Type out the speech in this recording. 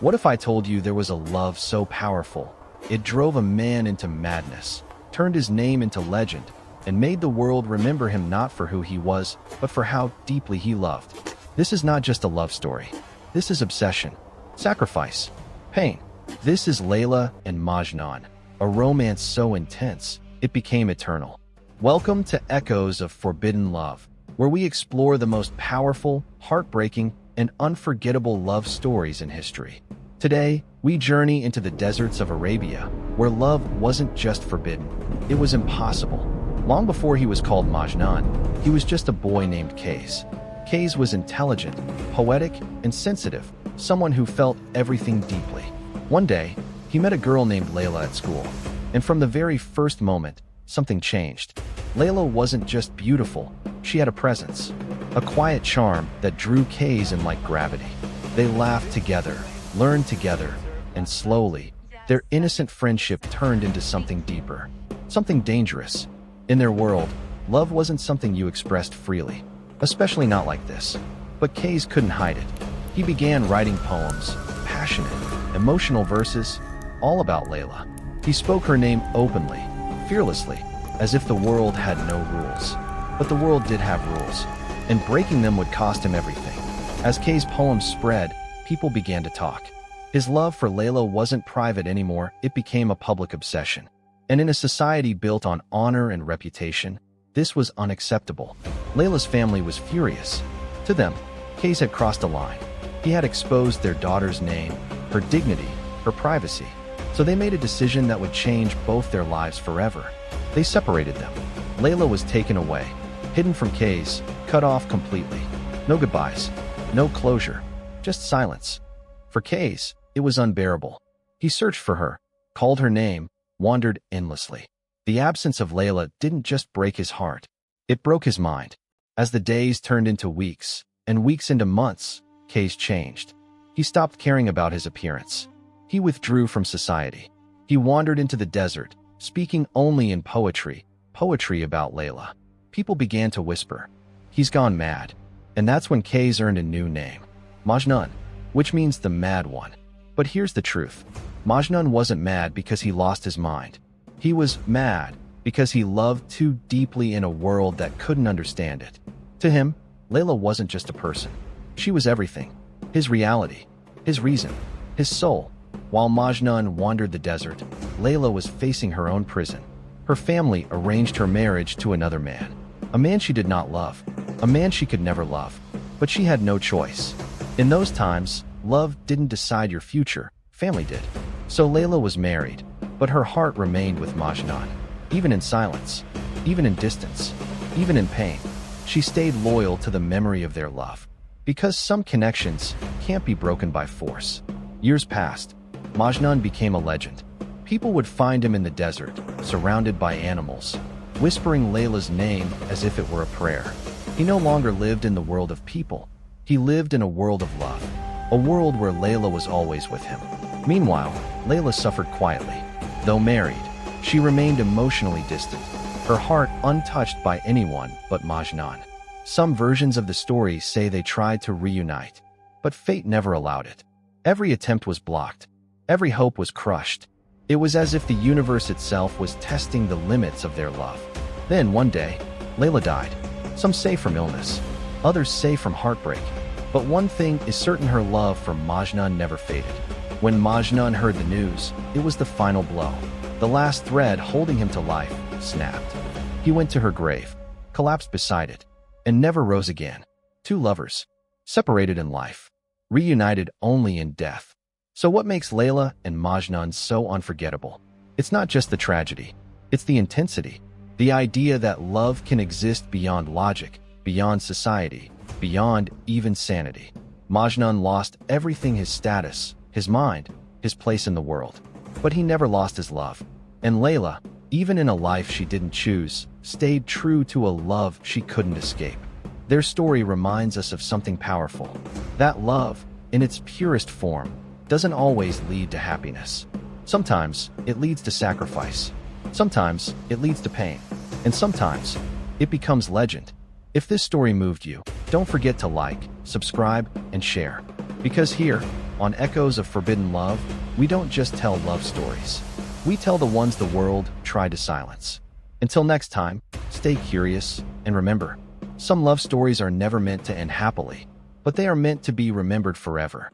What if I told you there was a love so powerful, it drove a man into madness, turned his name into legend, and made the world remember him not for who he was, but for how deeply he loved? This is not just a love story. This is obsession, sacrifice, pain. This is Laila and Majnun, a romance so intense, it became eternal. Welcome to Echoes of Forbidden Love, where we explore the most powerful, heartbreaking, and unforgettable love stories in history. Today, we journey into the deserts of Arabia, where love wasn't just forbidden, it was impossible. Long before he was called Majnun, he was just a boy named Qays. Qays was intelligent, poetic, and sensitive, someone who felt everything deeply. One day, he met a girl named Laila at school, and from the very first moment, something changed. Laila wasn't just beautiful, she had a presence, a quiet charm that drew Qays in like gravity. They laughed together, learned together, and slowly, their innocent friendship turned into something deeper, something dangerous. In their world, love wasn't something you expressed freely, especially not like this. But Qays couldn't hide it. He began writing poems, passionate, emotional verses, all about Laila. He spoke her name openly, fearlessly, as if the world had no rules. But the world did have rules, and breaking them would cost him everything. As Qays' poems spread, people began to talk. His love for Laila wasn't private anymore, it became a public obsession. And in a society built on honor and reputation, this was unacceptable. Laila's family was furious. To them, Qays had crossed a line. He had exposed their daughter's name, her dignity, her privacy. So they made a decision that would change both their lives forever. They separated them. Laila was taken away, hidden from Qays, cut off completely. No goodbyes, no closure, just silence. For Qays, it was unbearable. He searched for her, called her name, wandered endlessly. The absence of Laila didn't just break his heart, it broke his mind. As the days turned into weeks, and weeks into months, Qays changed. He stopped caring about his appearance. He withdrew from society. He wandered into the desert, speaking only in poetry about Laila. People began to whisper, "He's gone mad." And that's when Qays earned a new name, Majnun, which means the mad one. But here's the truth. Majnun wasn't mad because he lost his mind. He was mad because he loved too deeply in a world that couldn't understand it. To him, Laila wasn't just a person. She was everything. His reality, his reason, his soul. While Majnun wandered the desert, Laila was facing her own prison. Her family arranged her marriage to another man. A man she did not love. A man she could never love. But she had no choice. In those times, love didn't decide your future, family did. So Laila was married, but her heart remained with Majnun. Even in silence, even in distance, even in pain, she stayed loyal to the memory of their love. Because some connections can't be broken by force. Years passed. Majnun became a legend. People would find him in the desert, surrounded by animals, whispering Laila's name as if it were a prayer. He no longer lived in the world of people. He lived in a world of love, a world where Laila was always with him. Meanwhile, Laila suffered quietly. Though married, she remained emotionally distant, her heart untouched by anyone but Majnun. Some versions of the story say they tried to reunite, but fate never allowed it. Every attempt was blocked. Every hope was crushed. It was as if the universe itself was testing the limits of their love. Then, one day, Laila died. Some say from illness, others say from heartbreak. But one thing is certain, her love for Majnun never faded. When Majnun heard the news, it was the final blow. The last thread holding him to life snapped. He went to her grave, collapsed beside it, and never rose again. Two lovers, separated in life, reunited only in death. So what makes Laila and Majnun so unforgettable? It's not just the tragedy, it's the intensity. The idea that love can exist beyond logic, beyond society, beyond even sanity. Majnun lost everything: his status, his mind, his place in the world. But he never lost his love. And Laila, even in a life she didn't choose, stayed true to a love she couldn't escape. Their story reminds us of something powerful. That love, in its purest form, doesn't always lead to happiness. Sometimes it leads to sacrifice. Sometimes it leads to pain. And sometimes it becomes legend. If this story moved you, don't forget to like, subscribe, and share. Because here, On Echoes of Forbidden Love, we don't just tell love stories. We tell the ones the world tried to silence. Until next time, stay curious, and remember, some love stories are never meant to end happily, but they are meant to be remembered forever.